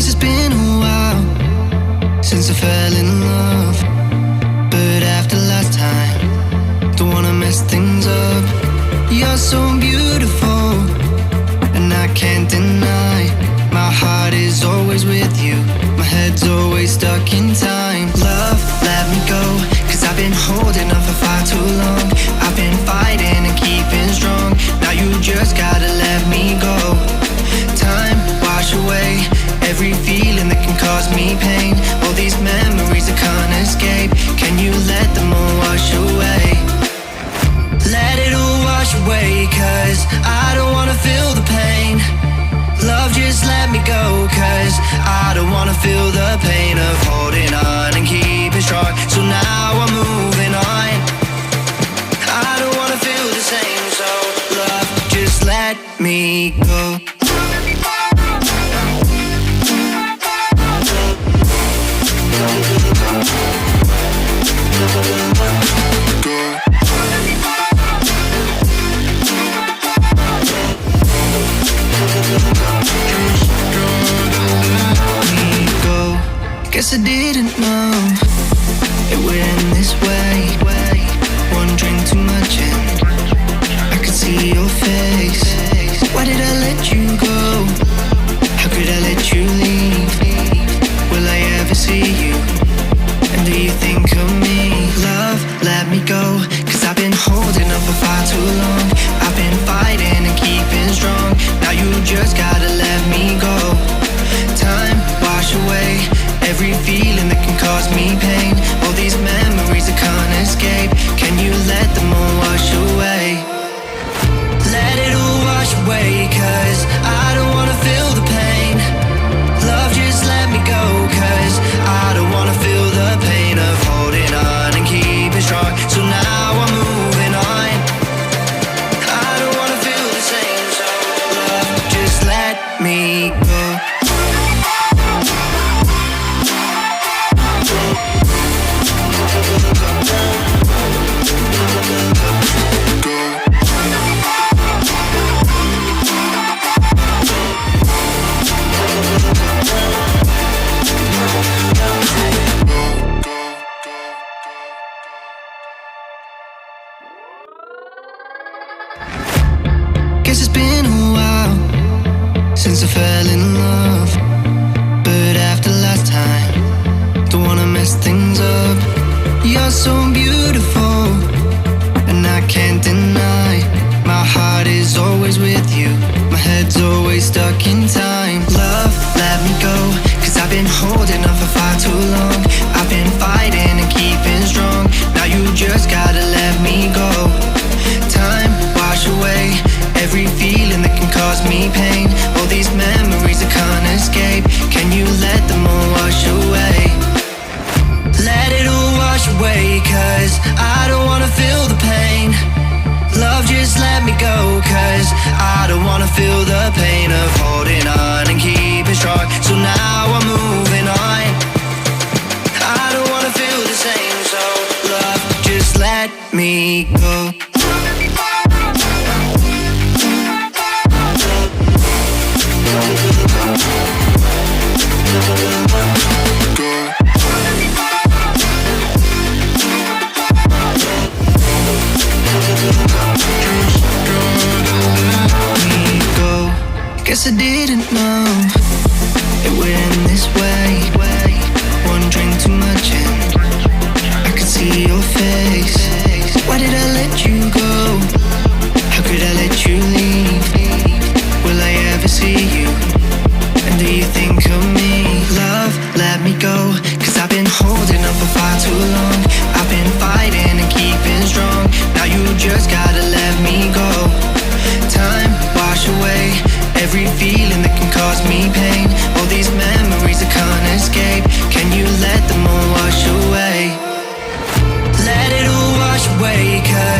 Guess it's been a while since I fell in love, but after last time, don't wanna mess things up. You're so beautiful, and I can't deny. My heart is always with you, my head's always stuck in time. Love, let me go, 'cause I've been holding on for far too long. I've been fighting and keeping strong. Now you just gotta let me go. Time, wash away every feeling that can cause me pain. All these memories I can't escape, can you let them all wash away? Let it all wash away, 'cause I don't wanna feel the pain. Love, just let me go, 'cause I don't wanna feel the pain of holding on and keeping strong. So now I'm moving on. I don't wanna feel the same, so love, just let me go. Guess I didn't know it would end this way. One drink too much and I could see your face. Why did I let you go? How could I let you leave? Will I ever see you? And do you think of me? Love, let me go, 'cause I've been holding on for far too long. I've been fighting and keeping strong. Now you just gotta let me go. Time, wash away every feeling that can cause me pain. All these memories I can't escape, can you let them all wash away? Let it all wash away, 'cause I don't wanna feel the pain. Love, just let me go, 'cause I don't wanna feel the pain of holding on and keeping strong. So now I'm moving on. I don't wanna feel the same, so love, just let me go. Guess it's been a while since I fell in love, but after last time, don't wanna mess things up. You're so beautiful, and I can't deny. My heart is always with you, my head's always stuck in time. Love, let me go, 'cause I've been holding on for far too long. I've been fighting and keeping strong. Now you just gotta let me go. Time, wash away every feeling that can cause me pain. All these memories I can't escape, can you let them all wash away? Let it all wash away, 'cause I don't wanna feel the pain. Love, just let me go, 'cause I don't wanna feel the pain of holding on and keeping strong. Now you just gotta let me go. Time, wash away every feeling that can cause me pain. All these memories I can't escape, can you let them all wash away? Let it all wash away, 'cause I don't wanna feel the pain. Love, just let me go, 'cause I don't wanna feel the pain of holding on and keeping strong. So now I'm moving on. I don't wanna feel the same, so love, just let me go. Guess I didn't know it would end this way. One drink too much and I could see your face. Why did I let you go? How could I let you leave? Will I ever see you? And do you think of me? Love, let me go, 'cause I've been holding on for far too long. I've been fighting and keeping strong. Now you just gotta let me go. Time, wash away every feeling that can cause me pain. All these memories I can't escape, can you let them all wash away? Let it all wash away, 'cause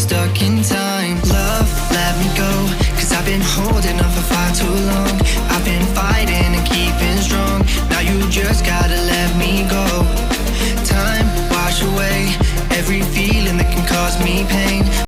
stuck in